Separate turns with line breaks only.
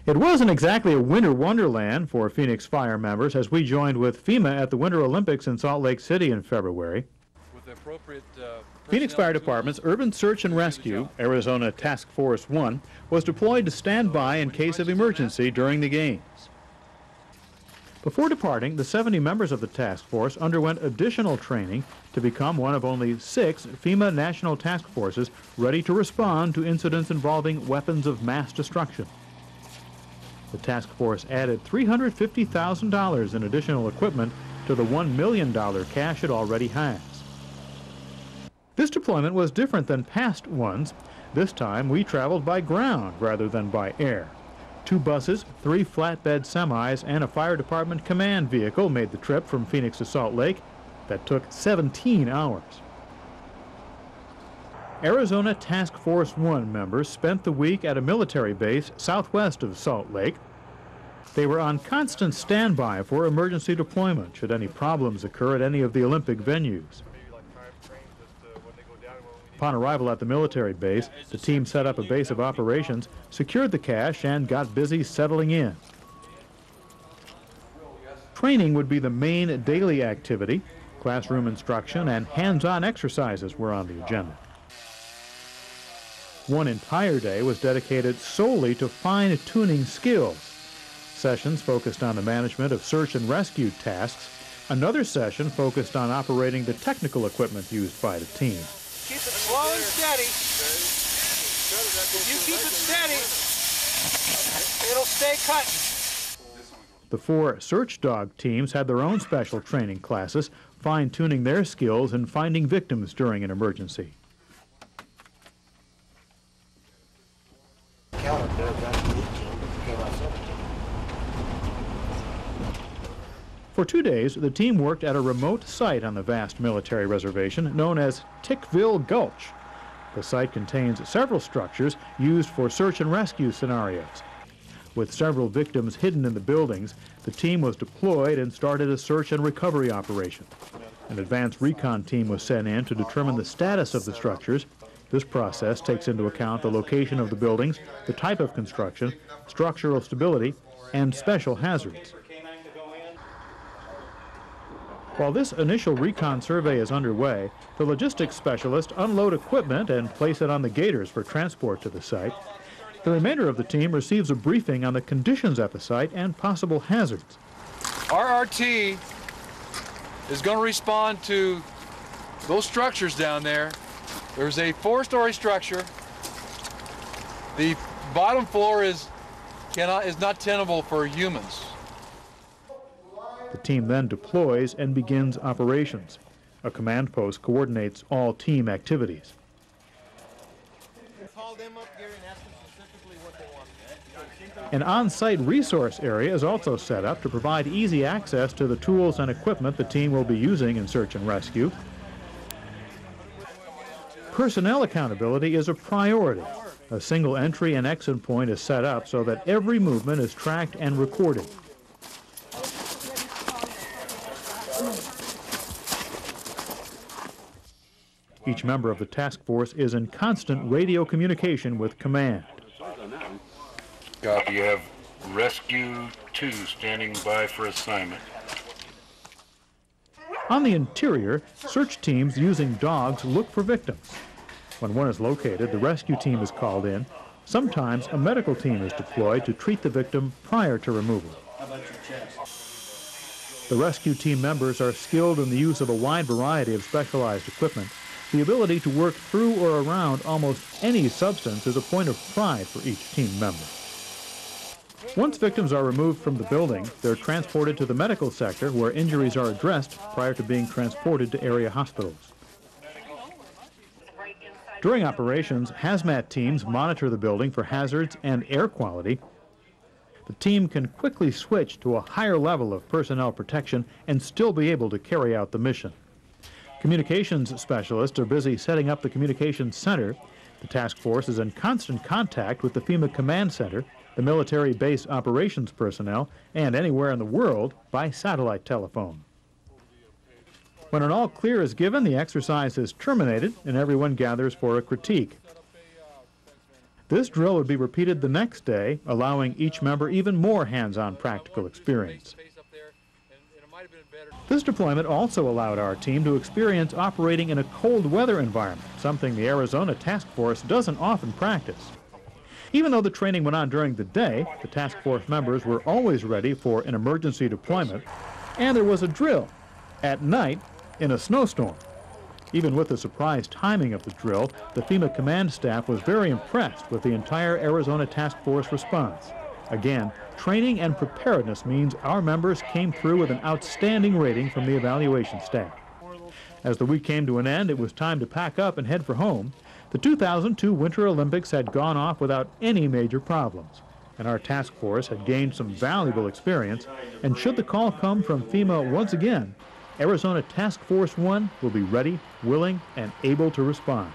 It wasn't exactly a winter wonderland for Phoenix Fire members as we joined with FEMA at the Winter Olympics in Salt Lake City in February.
With the appropriate,
Phoenix Fire Department's Urban Search and Rescue, Arizona Task Force 1, was deployed to stand by in case of emergency during the games. Before departing, the 70 members of the task force underwent additional training to become one of only 6 FEMA national task forces ready to respond to incidents involving weapons of mass destruction. The task force added $350,000 in additional equipment to the $1 million cash it already has. This deployment was different than past ones. This time we traveled by ground rather than by air. 2 buses, 3 flatbed semis, and a fire department command vehicle made the trip from Phoenix to Salt Lake. That took 17 hours. Arizona Task Force 1 members spent the week at a military base southwest of Salt Lake. They were on constant standby for emergency deployment should any problems occur at any of the Olympic venues. Upon arrival at the military base, the team set up a base of operations, secured the cache, and got busy settling in. Training would be the main daily activity. Classroom instruction and hands-on exercises were on the agenda. One entire day was dedicated solely to fine-tuning skills. Sessions focused on the management of search and rescue tasks. Another session focused on operating the technical equipment used by the team.
Keep it slow and steady. If you keep it steady, it'll stay cutting.
The 4 search dog teams had their own special training classes, fine-tuning their skills in finding victims during an emergency. For 2 days, the team worked at a remote site on the vast military reservation known as Tickville Gulch. The site contains several structures used for search and rescue scenarios. With several victims hidden in the buildings, the team was deployed and started a search and recovery operation. An advanced recon team was sent in to determine the status of the structures. This process takes into account the location of the buildings, the type of construction, structural stability, and special hazards. While this initial recon survey is underway, the logistics specialists unload equipment and place it on the gators for transport to the site. The remainder of the team receives a briefing on the conditions at the site and possible hazards.
RRT is going to respond to those structures down there. There's a 4-story structure. The bottom floor is not tenable for humans.
The team then deploys and begins operations. A command post coordinates all team activities. An on-site resource area is also set up to provide easy access to the tools and equipment the team will be using in search and rescue. Personnel accountability is a priority. A single entry and exit point is set up so that every movement is tracked and recorded. Each member of the task force is in constant radio communication with command.
Copy. You have Rescue 2 standing by for assignment.
On the interior, search teams using dogs look for victims. When one is located, the rescue team is called in. Sometimes a medical team is deployed to treat the victim prior to removal. The rescue team members are skilled in the use of a wide variety of specialized equipment. The ability to work through or around almost any substance is a point of pride for each team member. Once victims are removed from the building, they're transported to the medical sector where injuries are addressed prior to being transported to area hospitals. During operations, hazmat teams monitor the building for hazards and air quality. The team can quickly switch to a higher level of personnel protection and still be able to carry out the mission. Communications specialists are busy setting up the communications center. The task force is in constant contact with the FEMA Command Center, the military base operations personnel, and anywhere in the world by satellite telephone. When an all clear is given, the exercise is terminated and everyone gathers for a critique. This drill would be repeated the next day, allowing each member even more hands-on practical experience. This deployment also allowed our team to experience operating in a cold weather environment, something the Arizona Task Force doesn't often practice. Even though the training went on during the day, the task force members were always ready for an emergency deployment, and there was a drill at night in a snowstorm. Even with the surprise timing of the drill, the FEMA command staff was very impressed with the entire Arizona Task Force response. Again, training and preparedness means our members came through with an outstanding rating from the evaluation staff. As the week came to an end, it was time to pack up and head for home. The 2002 Winter Olympics had gone off without any major problems, and our task force had gained some valuable experience, and should the call come from FEMA once again, Arizona Task Force 1 will be ready, willing, and able to respond.